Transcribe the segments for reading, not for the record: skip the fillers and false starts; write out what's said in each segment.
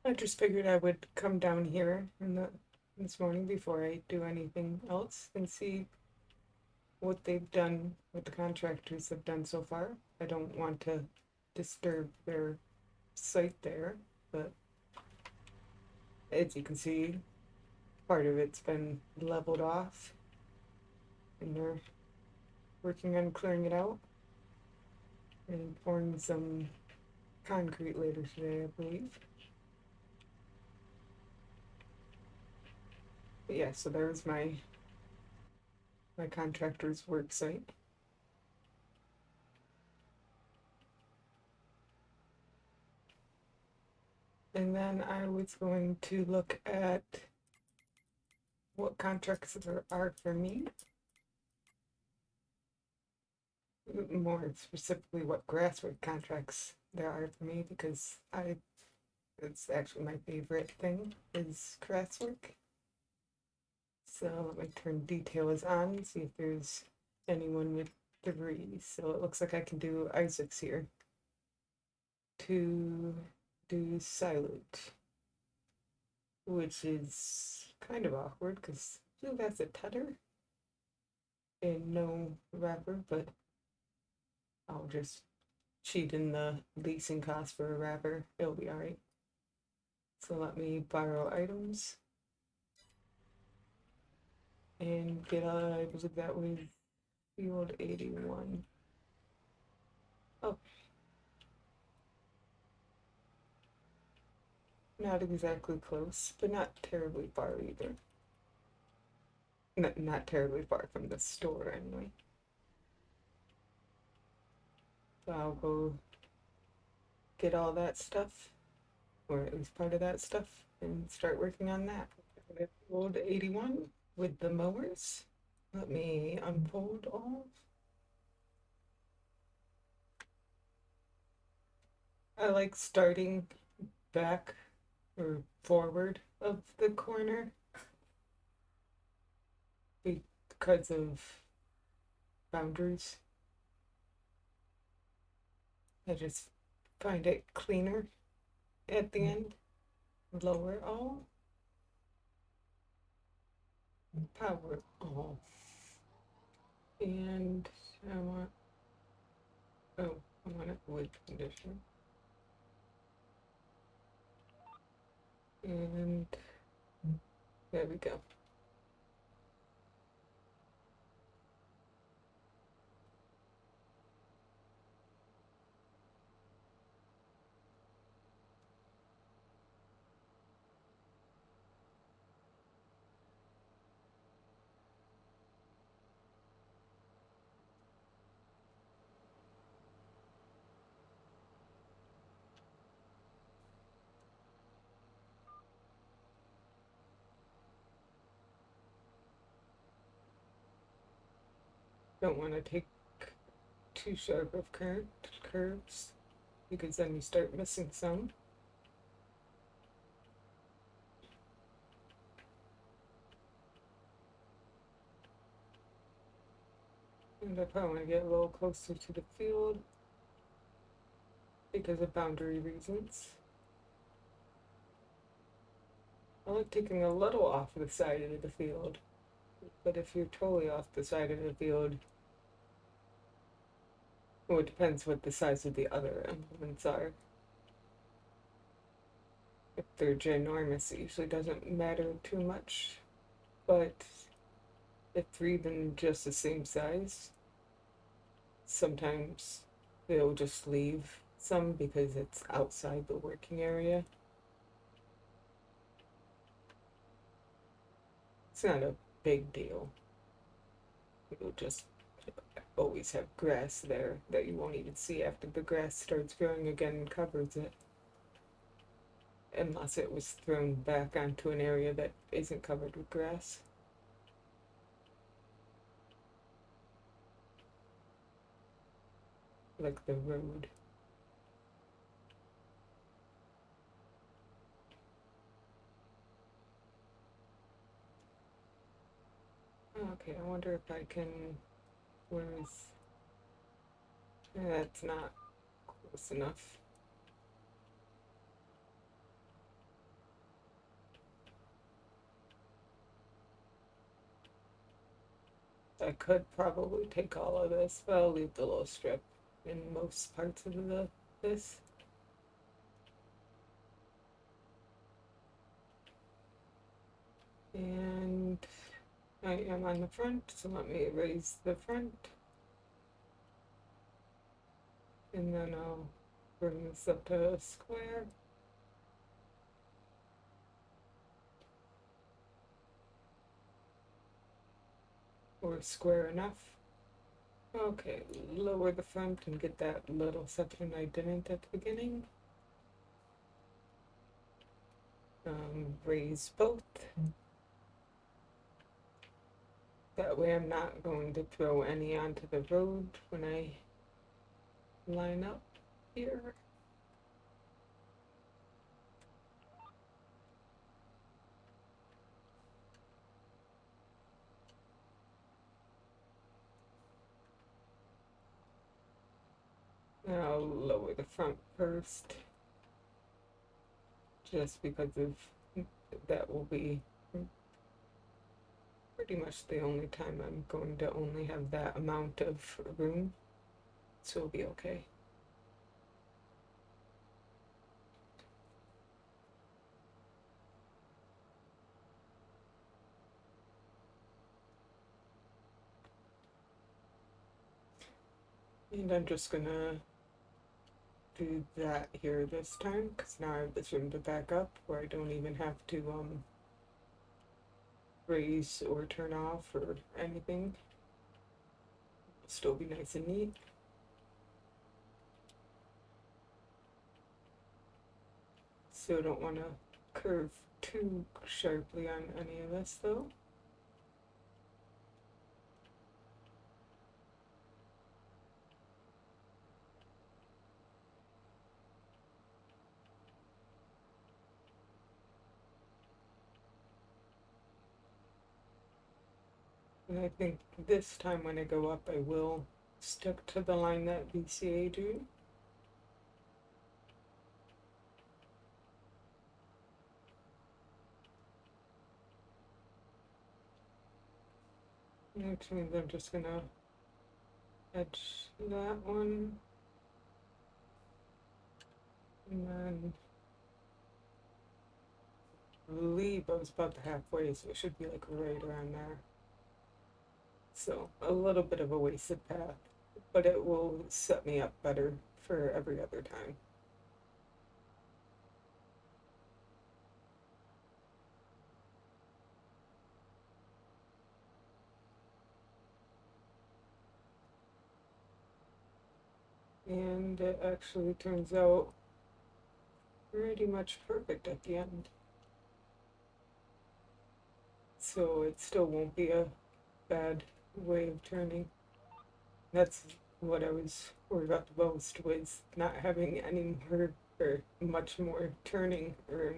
I just figured I would come down here this morning before I do anything else and see what they've done, what the contractors have done so far. I don't want to disturb their site there, but as you can see, part of it's been leveled off and they're working on clearing it out and pouring some concrete later today, I believe. But yeah, so there's my contractor's work site. And then I was going to look at what contracts there are for me, more specifically what grasswork contracts there are for me, because it's actually my favorite thing is grasswork. So let me turn details on, see if there's anyone with 3. So it looks like I can do Isaac's here to do silage, which is kind of awkward because that's a tedder and no wrapper, but I'll just cheat in the leasing cost for a wrapper. It'll be alright. So let me borrow items and get I believe that was field 81. Oh, not exactly close, but not terribly far either. Not terribly far from the store anyway. So I'll go get all that stuff, or at least part of that stuff, and start working on that. Field 81 with the mowers. Let me unfold all. I like starting back or forward of the corner because of boundaries. I just find it cleaner at the end. Lower all, power all. And I want, oh, I want it wood condition. And there we go. Don't want to take too sharp of curves because then you start missing some. And I probably want to get a little closer to the field because of boundary reasons. I like taking a little off the side of the field, but if you're totally off the side of the field, well, it depends what the size of the other implements are. If they're ginormous, it usually doesn't matter too much, but if they're even just the same size, sometimes they'll just leave some because it's outside the working area. It's not a big deal. You'll just always have grass there that you won't even see after the grass starts growing again and covers it. Unless it was thrown back onto an area that isn't covered with grass. Like the road. Okay, I wonder if I can. Where's. That's not close enough. I could probably take all of this, but I'll leave the little strip in most parts of this. And I am on the front, so let me erase the front. And then I'll bring this up to a square. Or square enough. Okay, lower the front and get that little section I didn't at the beginning. Raise both. That way I'm not going to throw any onto the road when I line up here. And I'll lower the front first, just because of that will be pretty much the only time I'm going to only have that amount of room, so it'll be okay. And I'm just gonna do that here this time, because now I have this room to back up where I don't even have to raise or turn off or anything. It'll still be nice and neat. So I don't want to curve too sharply on any of this though. And I think this time when I go up, I will stick to the line that VCA drew. Which means I'm just gonna edge that one. And then I believe I was about halfway, so it should be like right around there. So a little bit of a wasted path, but it will set me up better for every other time. And it actually turns out pretty much perfect at the end. So it still won't be a bad way of turning. That's what I was worried about the most, was not having any more or much more turning, or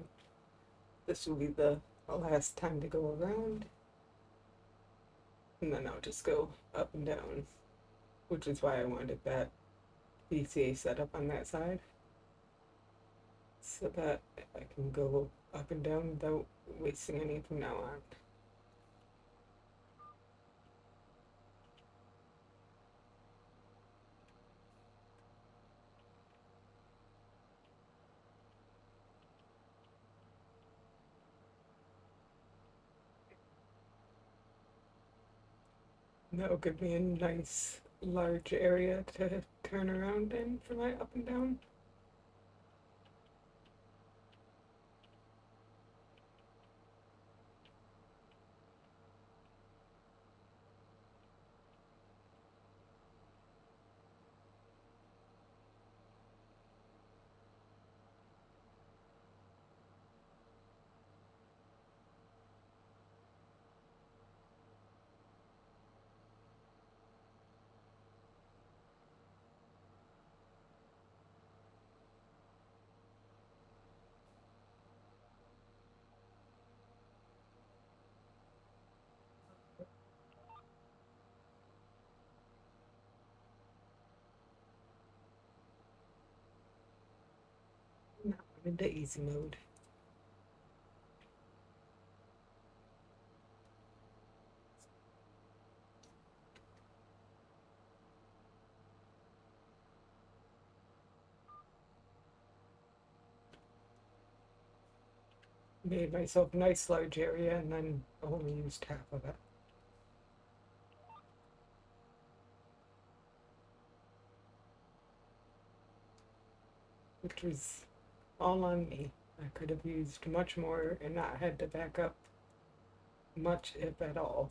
this will be the last time to go around. And then I'll just go up and down, which is why I wanted that VCA setup on that side, so that I can go up and down without wasting any from now on. That'll give me a nice large area to turn around in for my up and down. Now I'm into easy mode. made myself a nice large area and then only used half of it, which was all on me. I could have used much more and not had to back up much, if at all.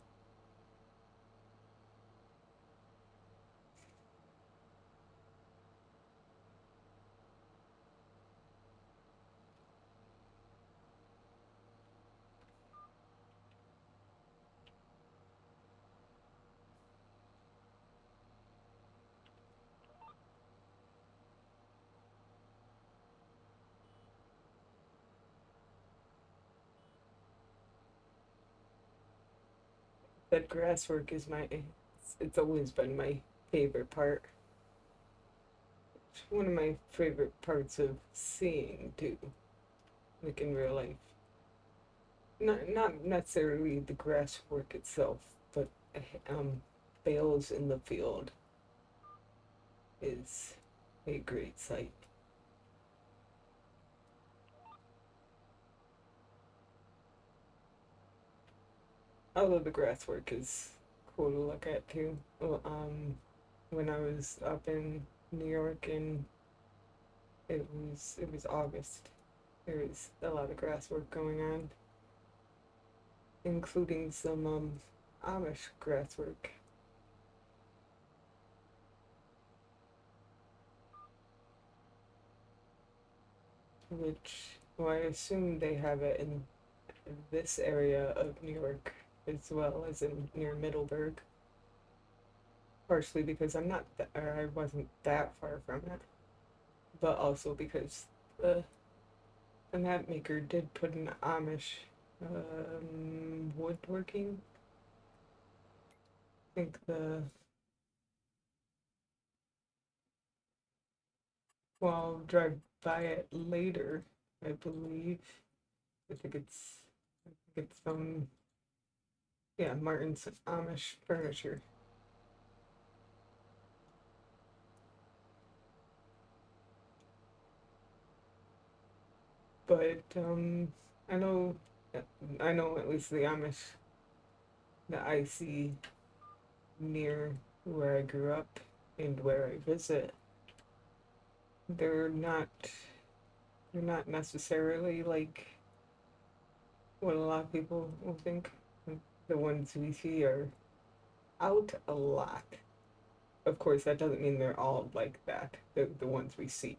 That grass work is it's always been my favorite part. It's one of my favorite parts of seeing too, like in real life. Not necessarily the grass work itself, but um, bales in the field is a great sight. Although the grass work is cool to look at too. Well, when I was up in New York and it was August, there was a lot of grass work going on, including some Amish grass work, which well, I assume they have it in this area of New York as well as in near Middleburgh. Partially because or I wasn't that far from it, but also because the the map maker did put an Amish woodworking. I think well, I'll drive by it later, I believe. I think it's yeah, Martin's Amish furniture. But I know I know at least the Amish that I see near where I grew up and where I visit, they're not they're not necessarily like what a lot of people will think. The ones we see are out a lot. Of course, that doesn't mean they're all like that. The ones we see.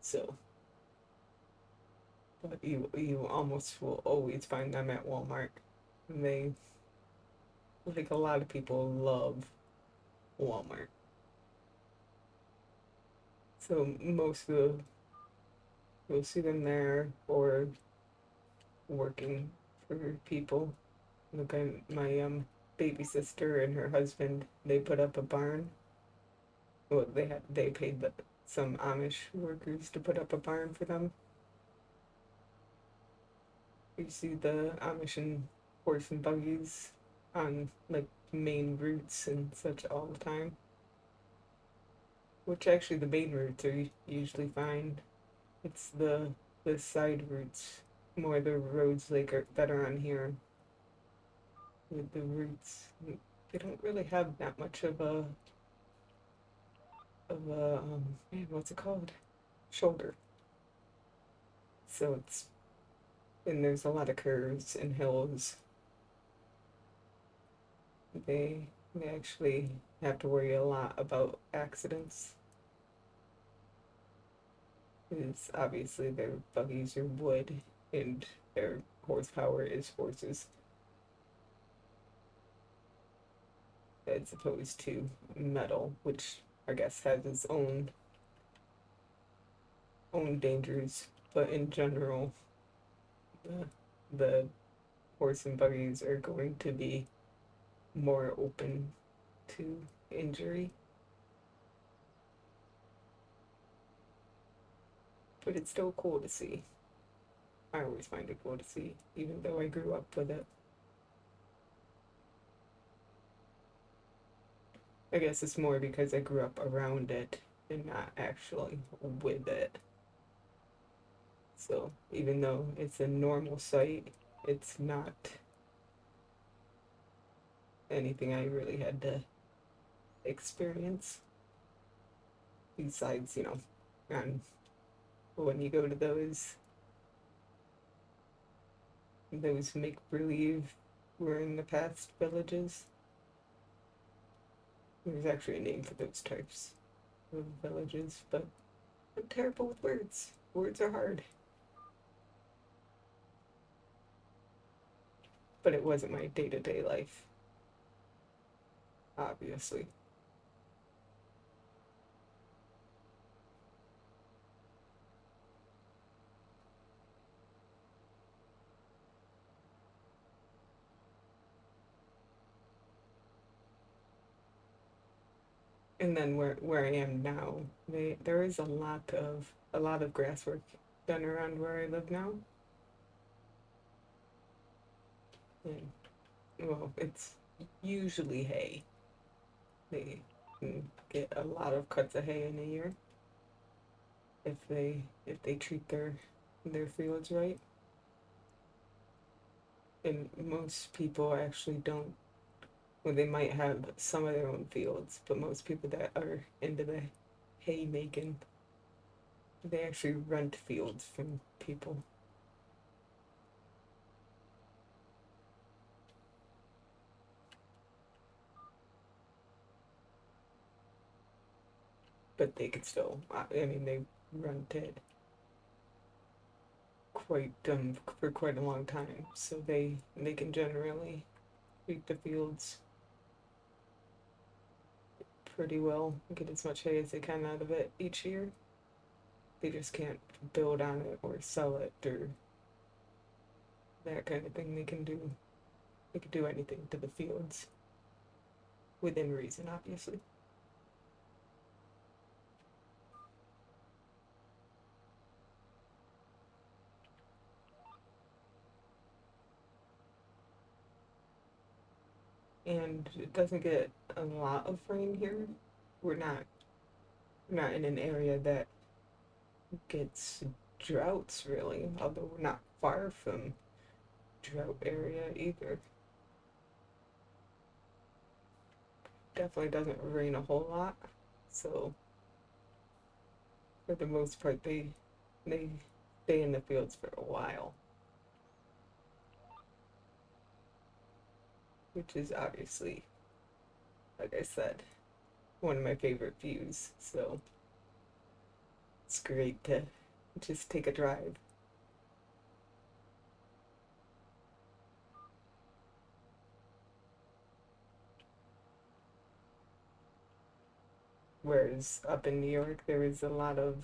So, but you almost will always find them at Walmart. And they like a lot of people love Walmart. So most of the you'll see them there or working for people. Look, my baby sister and her husband, they put up a barn. Well, they paid some Amish workers to put up a barn for them. You see the Amish and horse and buggies on like main routes and such all the time. Which actually the main routes are usually fine. It's the side routes, more the roads like that are on here with the routes. They don't really have that much of a man, what's it called? Shoulder. So it's and there's a lot of curves and hills. They actually have to worry a lot about accidents. Because obviously their buggies are wood and their horsepower is horses as opposed to metal, which I guess has its own dangers. But in general, the the horse and buggies are going to be more open to injury. But it's still cool to see. I always find it cool to see, even though I grew up with it. I guess it's more because I grew up around it and not actually with it. So even though it's a normal site, it's not anything I really had to experience. Besides, on when you go to those make believe we're in the past villages. There's actually a name for those types of villages, but I'm terrible with words. Words are hard. But it wasn't my day-to-day life, obviously. And then where I am now, there is a lot of grass work done around where I live now. And well, it's usually hay. They can get a lot of cuts of hay in a year if they treat their fields right. And most people actually don't. Well, they might have some of their own fields, but most people that are into the hay making, they actually rent fields from people. But they could still, I mean, they rent it quite for quite a long time, so they can generally reap the fields pretty well, get as much hay as they can out of it each year. They just can't build on it or sell it or that kind of thing. They can do anything to the fields within reason, obviously. And it doesn't get a lot of rain here. We're not in an area that gets droughts really, although we're not far from drought area either. Definitely doesn't rain a whole lot, so for the most part they stay in the fields for a while, which is obviously, like I said, one of my favorite views. So it's great to just take a drive. Whereas up in New York, there is a lot of,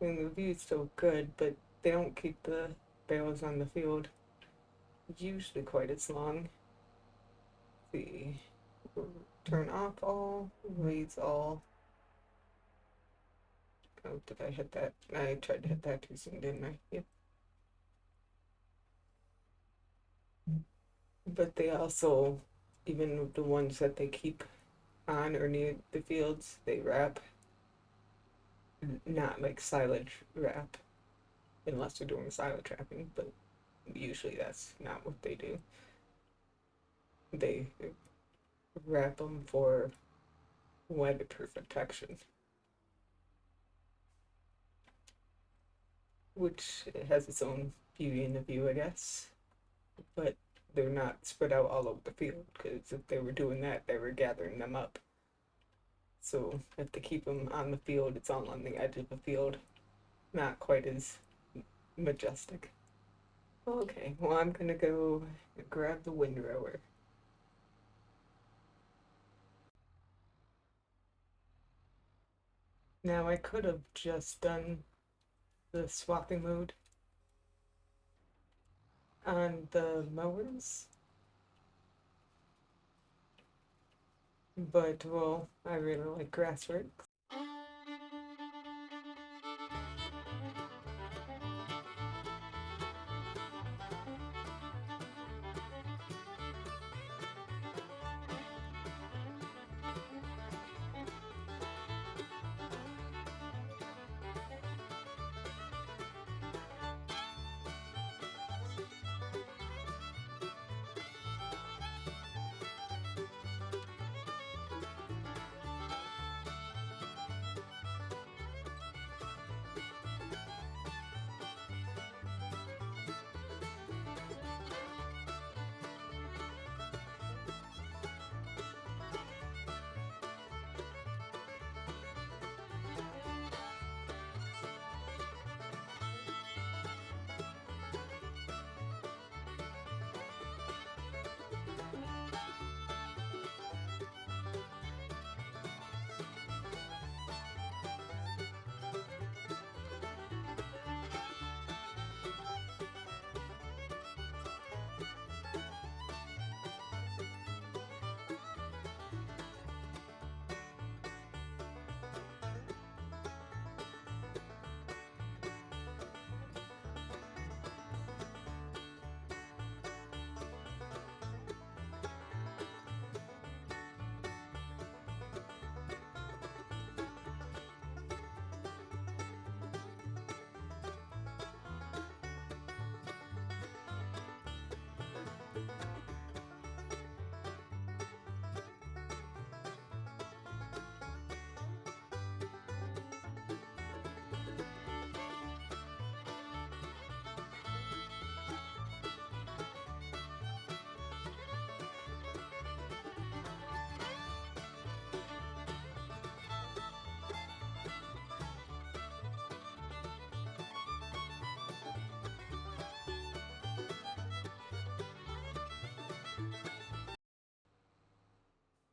I mean, the view's still good, but they don't keep the bales on the field usually quite as long. The turn off all, raise all. Oh, did I hit that? I tried to hit that too soon, didn't I? Yep. But they also, even the ones that they keep on or near the fields, they wrap, not like silage wrap, unless they're doing silage wrapping, but usually that's not what they do. They wrap them for weatherproof protection, which has its own beauty in the view, I guess. But they're not spread out all over the field because if they were doing that, they were gathering them up. So if they keep them on the field, it's all on the edge of the field, not quite as majestic. Okay, well, I'm gonna go grab the windrower. Now, I could have just done the swapping mode on the mowers, but well, I really like grass work.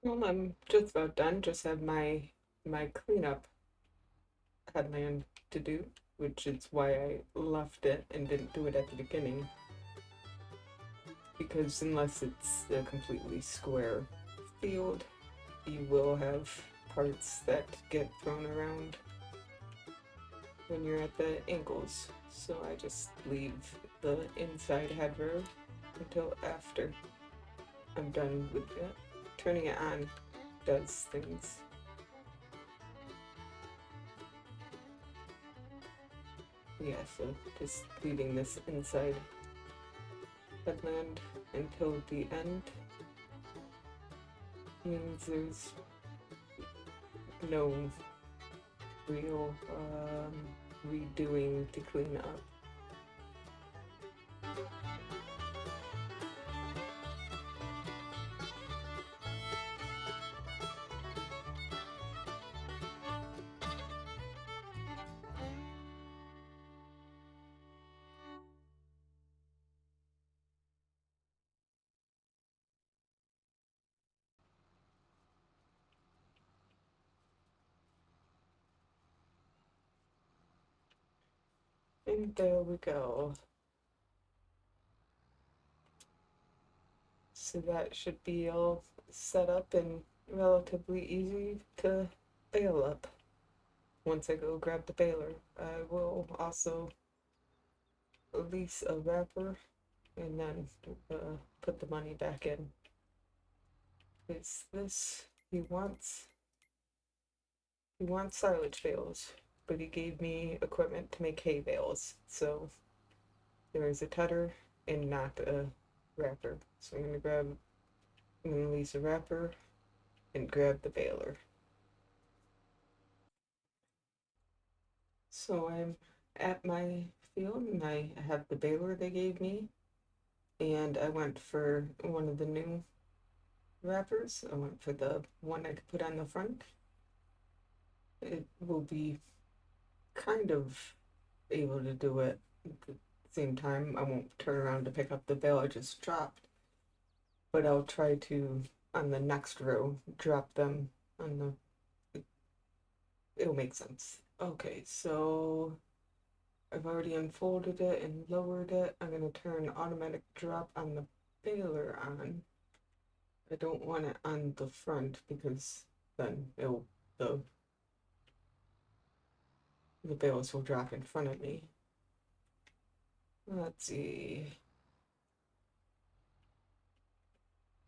Well, I'm just about done. Just have my cleanup headland to do, which is why I left it and didn't do it at the beginning. Because unless it's a completely square field, you will have parts that get thrown around when you're at the ankles. So I just leave the inside headrow until after I'm done with it. Turning it on does things. Yeah, so just leaving this inside headland until the end means there's no real redoing to clean up. And there we go. So that should be all set up and relatively easy to bale up. Once I go grab the baler, I will also lease a wrapper and then put the money back in. It's this he wants silage bales, but he gave me equipment to make hay bales. So there is a tedder and not a wrapper. So I'm gonna lease a wrapper and grab the baler. So I'm at my field and I have the baler they gave me, and I went for one of the new wrappers. I went for the one I could put on the front. It will be kind of able to do it at the same time. I won't turn around to pick up the bale I just dropped, but I'll try to, on the next row, drop them on the, it'll make sense. Okay, so I've already unfolded it and lowered it. I'm gonna turn automatic drop on the baler on. I don't want it on the front because then the bales will drop in front of me. Let's see.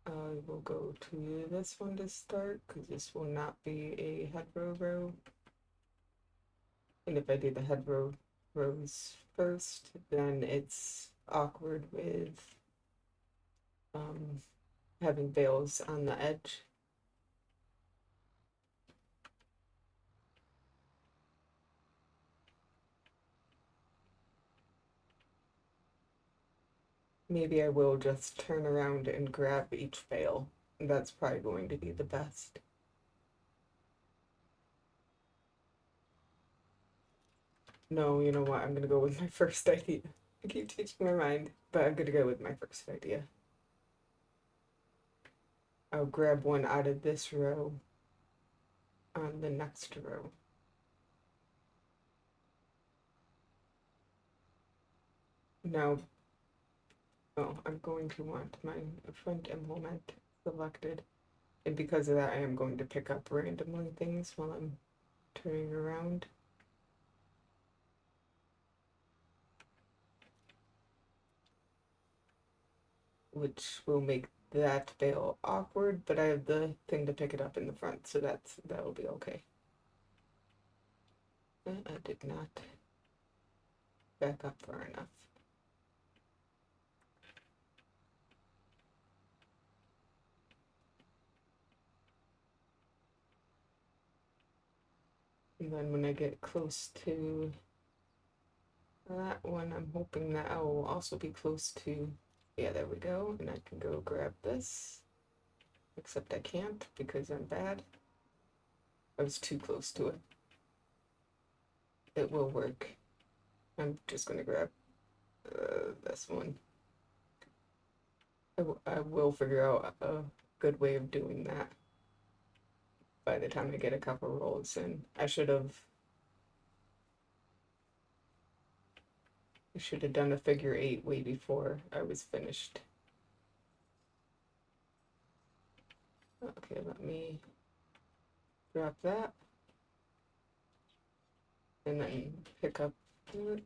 I will go to this one to start because this will not be a head row. And if I do the head rows first, then it's awkward with um, having bales on the edge. Maybe I will just turn around and grab each bale. That's probably going to be the best. No, you know what? I'm gonna go with my first idea. I keep changing my mind, but I'm gonna go with my first idea. I'll grab one out of this row on the next row. Now, oh, I'm going to want my front implement selected. And because of that, I am going to pick up randomly things while I'm turning around. Which will make that bale awkward, but I have the thing to pick it up in the front, so that'll be okay. I did not back up far enough. And then when I get close to that one, I'm hoping that I will also be close to, yeah, there we go. And I can go grab this, except I can't because I'm bad. I was too close to it. It will work. I'm just gonna grab this one. I will figure out a good way of doing that. by the time I get a couple rolls in. I should have done a figure 8 way before I was finished. Okay, let me drop that and then pick up. Yep.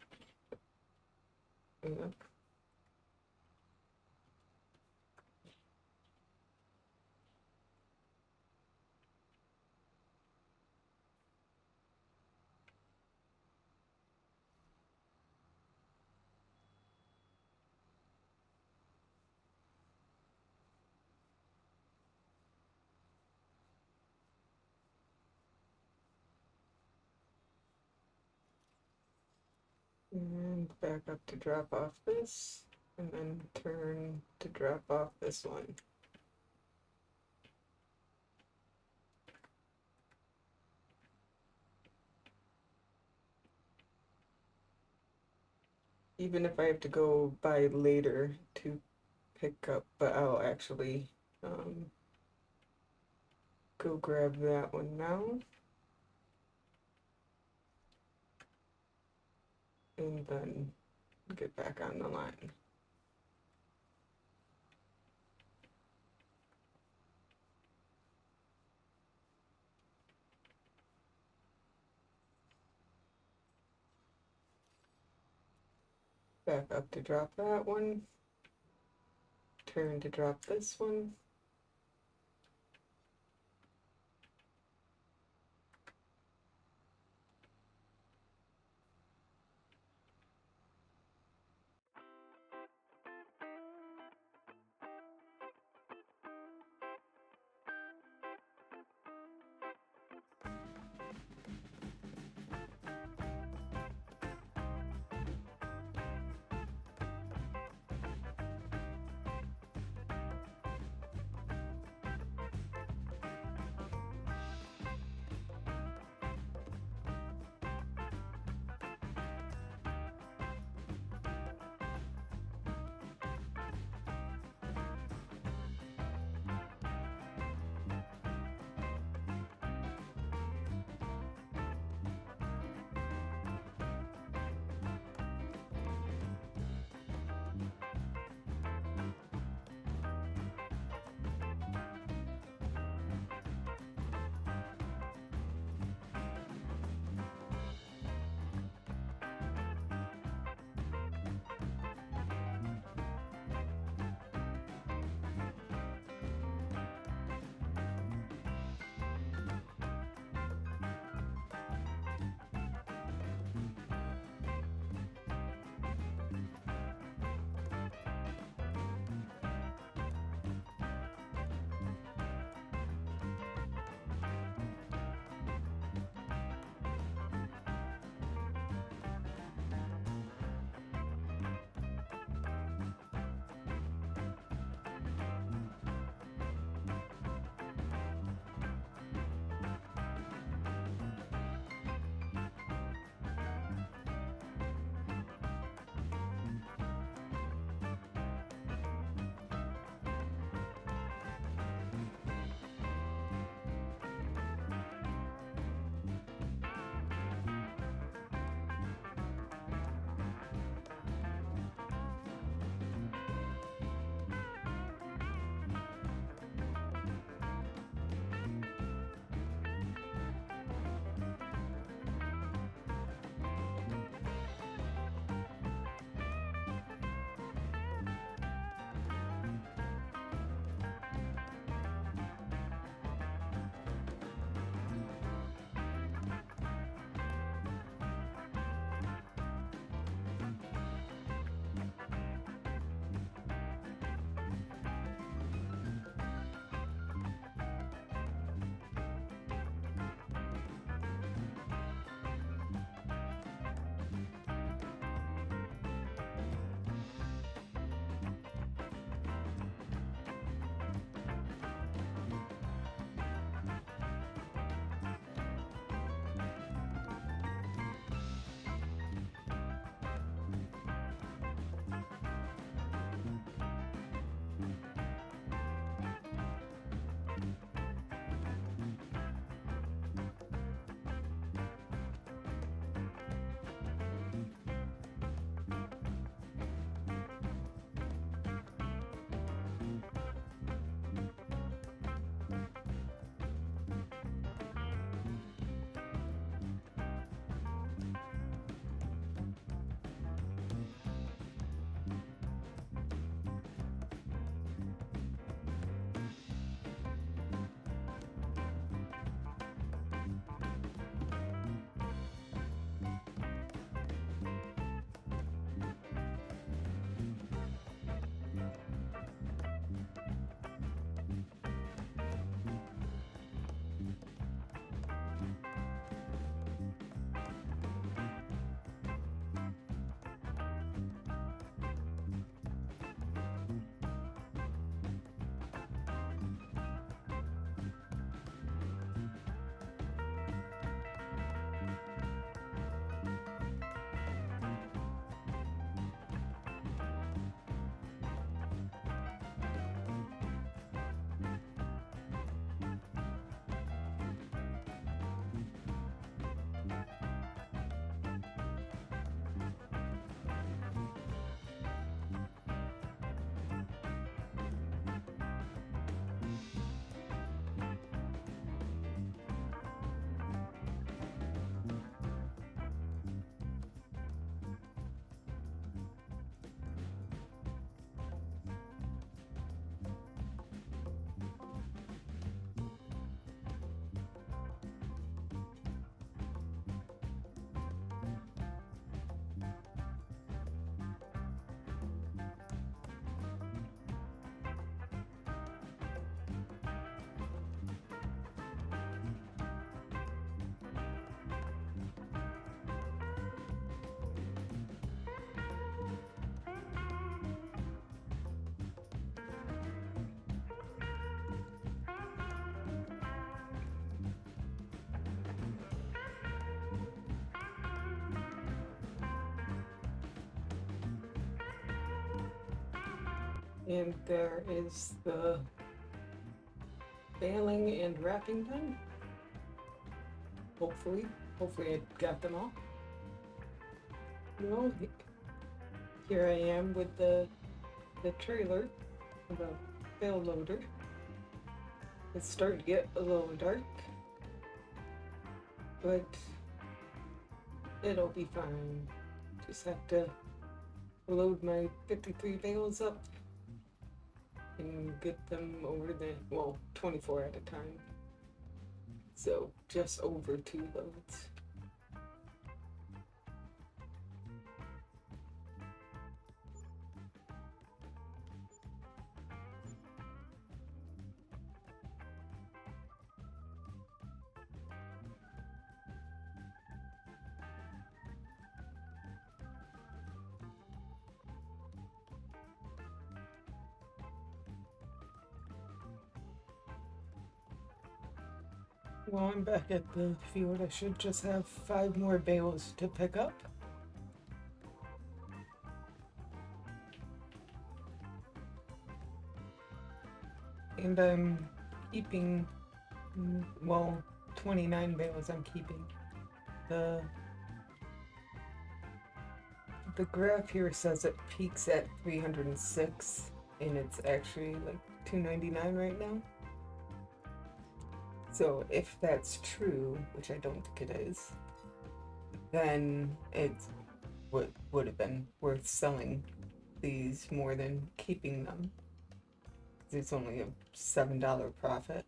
And back up to drop off this, and then turn to drop off this one. Even if I have to go by later to pick up, but I'll actually go grab that one now. And then get back on the line. Back up to drop that one. Turn to drop this one. And there is the baling and wrapping done. Hopefully. Hopefully I got them all. Well, here I am with the trailer, the bale loader. It's starting to get a little dark, but it'll be fine. Just have to load my 53 bales up and get them over the, well, 24 at a time. So just over 2 loads. Well, I'm back at the field. I should just have 5 more bales to pick up. And I'm keeping, well, 29 bales I'm keeping. The the graph here says it peaks at 306 and it's actually like 299 right now. So if that's true, which I don't think it is, then it would have been worth selling these more than keeping them. It's only a $7 profit,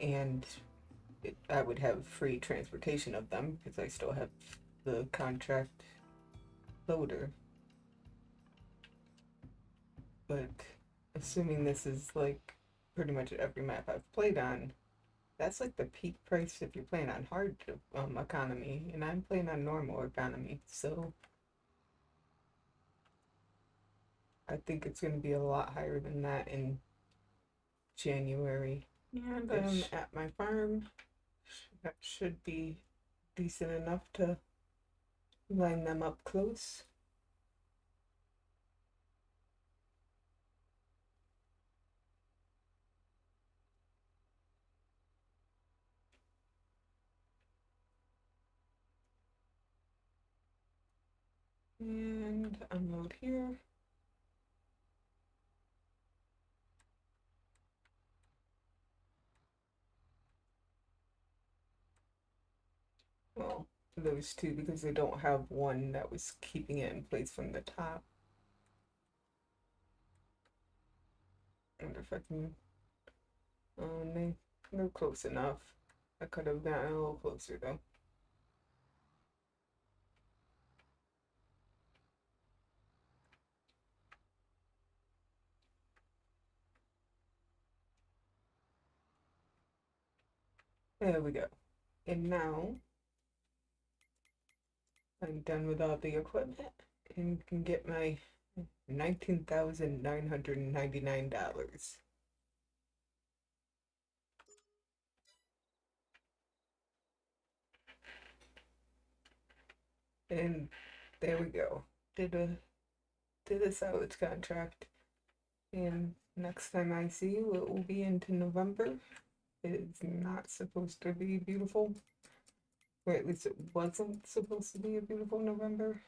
and I would have free transportation of them because I still have the contract loader. But assuming this is like pretty much every map I've played on, that's like the peak price if you're playing on hard economy, and I'm playing on normal economy, so I think it's going to be a lot higher than that in January. And I'm at my farm. That should be decent enough to line them up close. And unload here. Well, those two because they don't have one that was keeping it in place from the top. I wonder if I can. They're close enough. I could have gotten a little closer though. There we go. And now I'm done with all the equipment and can get my $19,999. And there we go. Did a silage contract. And next time I see you, it will be into November. It's not supposed to be beautiful. Or at least it wasn't supposed to be a beautiful November.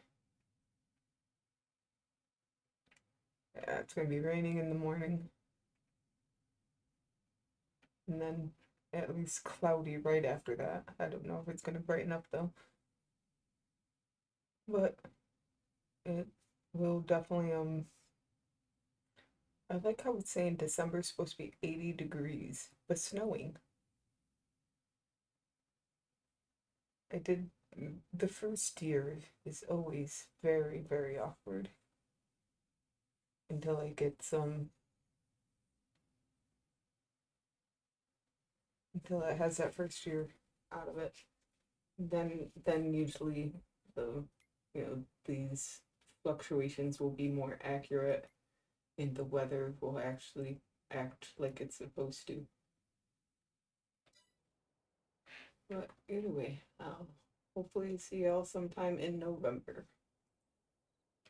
Yeah, it's gonna be raining in the morning. And then at least cloudy right after that. I don't know if it's gonna brighten up though. But it will definitely I like how it's saying December is supposed to be 80 degrees, but snowing. I did the first year is always very, very awkward until I get some until it has that first year out of it. Then usually the these fluctuations will be more accurate and the weather will actually act like it's supposed to. But either way, I'll hopefully see y'all sometime in November.